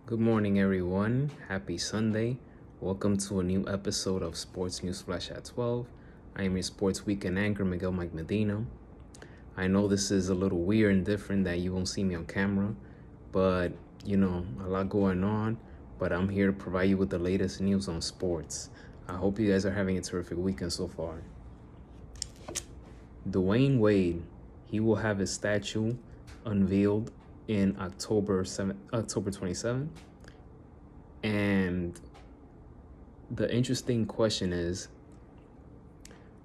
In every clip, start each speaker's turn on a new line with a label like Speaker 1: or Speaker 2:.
Speaker 1: Good morning, everyone. Happy Sunday. Welcome to a new episode of Sports News Flash at 12. I am your Sports Weekend anchor, Miguel Mike Medina. I know this is a little weird and different that you won't see me on camera, but a lot going on. But I'm here to provide you with the latest news on sports. I hope you guys are having a terrific weekend so far. Dywane Wade, he will have his statue unveiled in October 27th. And the interesting question is,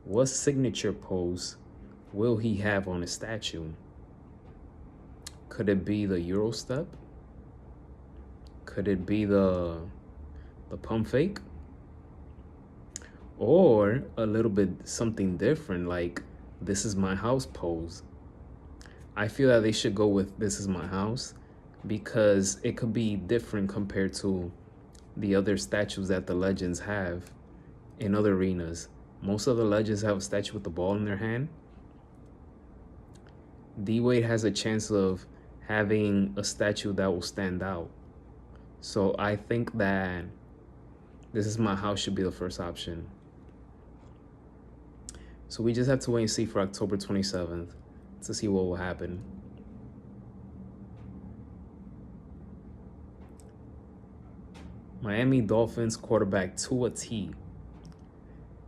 Speaker 1: what signature pose will he have on his statue? Could it be the Euro step? Could it be the pump fake? Or a little bit something different, like this is my house pose? I feel that they should go with this is my house because it could be different compared to the other statues that the legends have in other arenas. Most of the legends have a statue with the ball in their hand. D-Wade has a chance of having a statue that will stand out. So I think that this is my house should be the first option. So we just have to wait and see for October 27th to see what will happen. Miami Dolphins quarterback Tua T.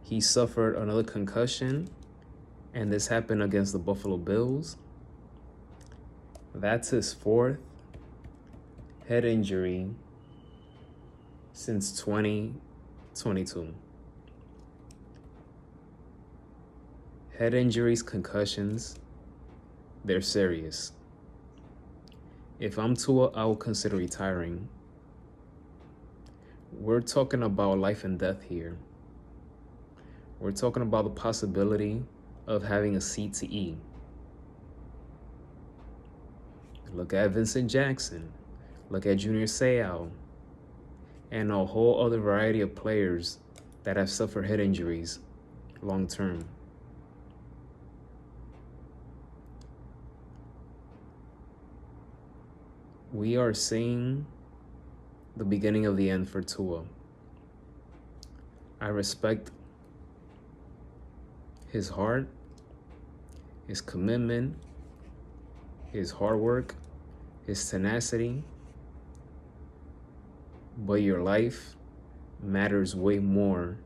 Speaker 1: He suffered another concussion, and this happened against the Buffalo Bills. That's his fourth head injury since 2022. Head injuries, concussions, they're serious. If I'm Tua, I will consider retiring. We're talking about life and death here. We're talking about the possibility of having a CTE. Look at Vincent Jackson. Look at Junior Seau. And a whole other variety of players that have suffered head injuries long term. We are seeing the beginning of the end for Tua. I respect his heart, his commitment, his hard work, his tenacity, but your life matters way more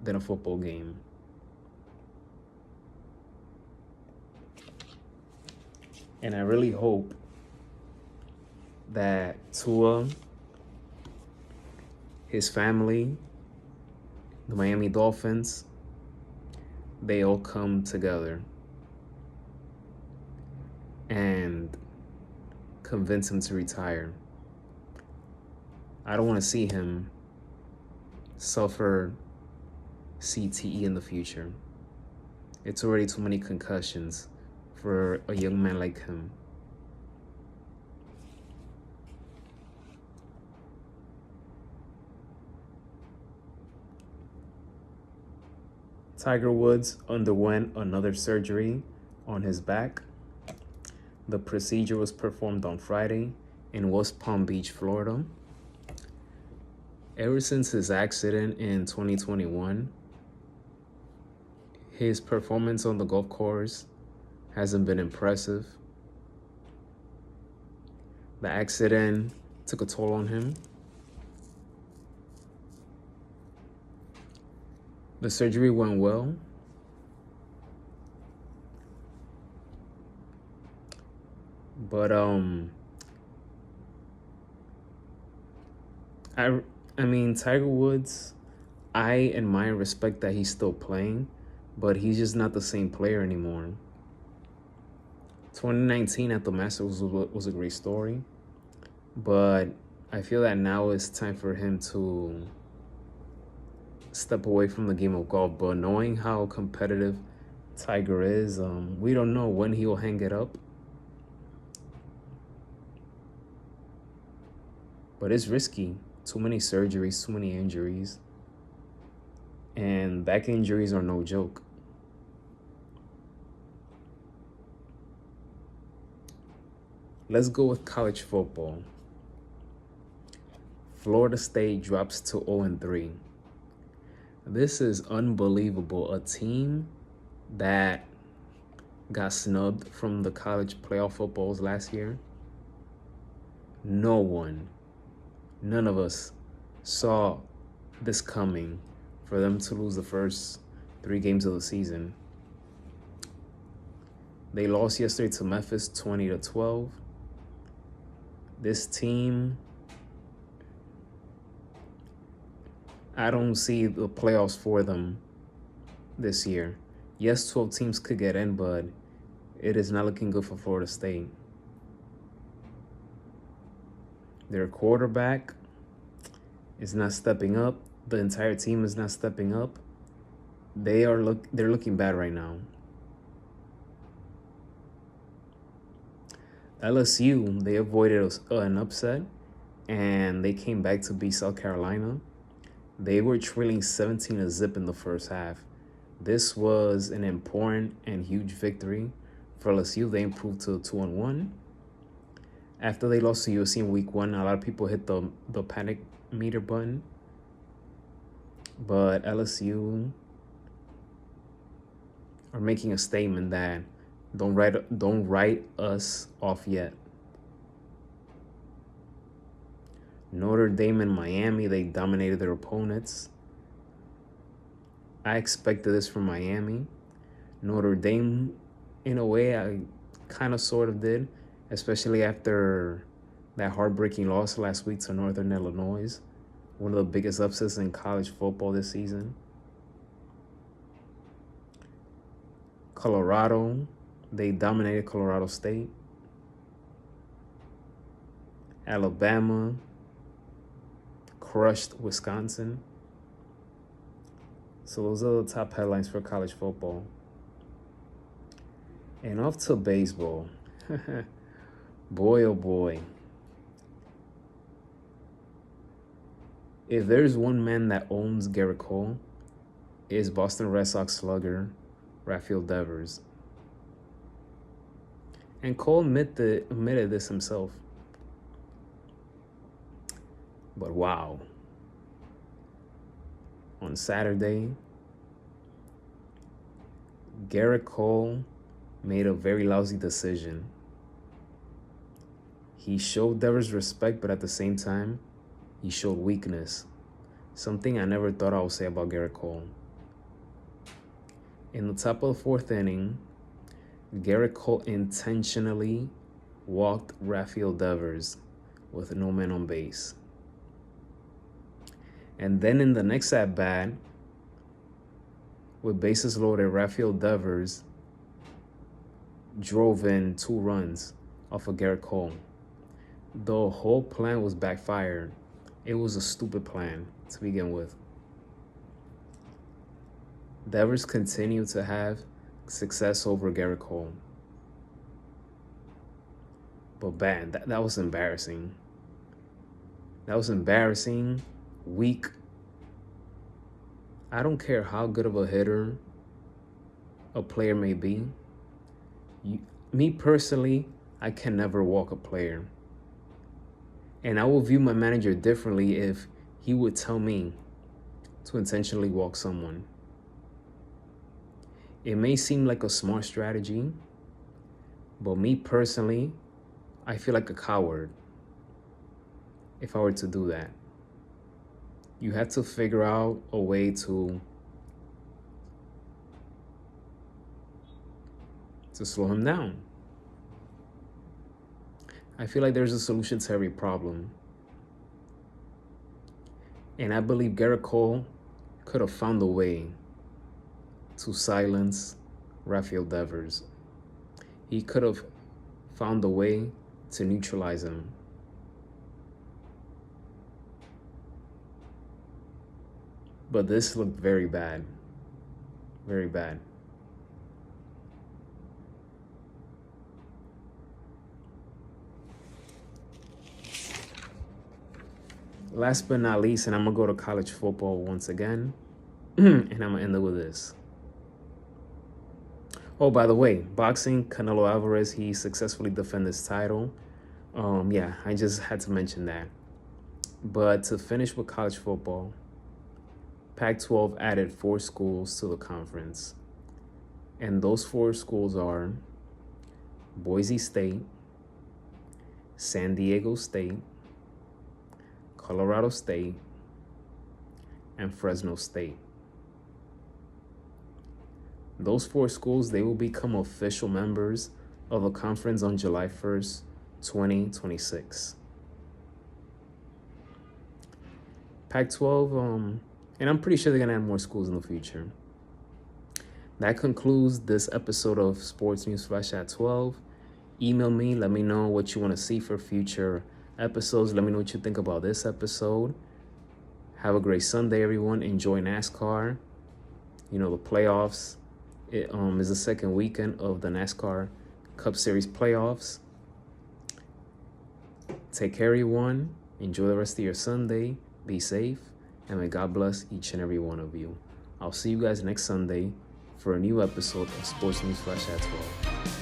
Speaker 1: than a football game. And I really hope that Tua, his family, the Miami Dolphins, they all come together and convince him to retire. I don't want to see him suffer CTE in the future. It's already too many concussions for a young man like him. Tiger Woods underwent another surgery on his back. The procedure was performed on Friday in West Palm Beach, Florida. Ever since his accident in 2021, his performance on the golf course hasn't been impressive. The accident took a toll on him. The surgery went well. But I mean, Tiger Woods, I admire and respect that he's still playing, but he's just not the same player anymore. 2019 at the Masters was a great story, but I feel that now it's time for him to step away from the game of golf. But knowing how competitive Tiger is, we don't know when he will hang it up. But it's risky. Too many surgeries, too many injuries. And back injuries are no joke. Let's go with college football. Florida State drops to 0-3. This is unbelievable. A team that got snubbed from the college playoff footballs last year. None of us saw this coming for them to lose the first 3 games of the season. They lost yesterday to Memphis 20-12. This team, I don't see the playoffs for them this year. Yes, 12 teams could get in, but it is not looking good for Florida State. Their quarterback is not stepping up. The entire team is not stepping up. They're looking bad right now. LSU, they avoided an upset, and they came back to beat South Carolina. They were trailing 17-0 in the first half. This was an important and huge victory for LSU. They improved to 2-1. After they lost to USC in week 1, a lot of people hit the panic meter button. But LSU are making a statement that don't write us off yet. Notre Dame and Miami, they dominated their opponents. I expected this from Miami. Notre Dame, in a way, I kind of sort of did, especially after that heartbreaking loss last week to Northern Illinois, one of the biggest upsets in college football this season. Colorado, they dominated Colorado State. Alabama crushed Wisconsin. So those are the top headlines for college football. And off to baseball. Boy, oh boy. If there's one man that owns Gerrit Cole, it's Boston Red Sox slugger Rafael Devers. And Cole admitted this himself. But wow. On Saturday, Gerrit Cole made a very lousy decision. He showed Devers respect, but at the same time, he showed weakness. Something I never thought I would say about Gerrit Cole. In the top of the 4th inning, Gerrit Cole intentionally walked Rafael Devers with no man on base. And then in the next at-bat, with bases loaded, Rafael Devers drove in 2 runs off of Gerrit Cole. The whole plan was backfired. It was a stupid plan to begin with. Devers continued to have success over Gerrit Cole. But man, that was embarrassing. That was embarrassing, weak. I don't care how good of a hitter a player may be. Me personally, I can never walk a player. And I will view my manager differently if he would tell me to intentionally walk someone. It may seem like a smart strategy, but me personally, I feel like a coward if I were to do that. You have to figure out a way to slow him down. I feel like there's a solution to every problem. And I believe Gerrit Cole could have found a way to silence Rafael Devers. He could have found a way to neutralize him. But this looked very bad. Very bad. Last but not least, and I'm going to go to college football once again, and I'm going to end it with this. Oh, by the way, boxing, Canelo Alvarez, he successfully defended his title Yeah, I just had to mention that. But to finish with college football, Pac-12 added 4 schools to the conference. And those 4 schools are Boise State, San Diego State, Colorado State, and Fresno State. Those 4 schools, they will become official members of the conference on July 1st, 2026. Pac-12, and I'm pretty sure they're gonna add more schools in the future. That concludes this episode of Sports News Flash at 12. Email me, let me know what you want to see for future episodes. Let me know what you think about this episode. Have a great Sunday, everyone. Enjoy NASCAR. You know, the playoffs. It is the second weekend of the NASCAR Cup Series playoffs. Take care, everyone. Enjoy the rest of your Sunday. Be safe. And may God bless each and every one of you. I'll see you guys next Sunday for a new episode of Sports News Flash at 12.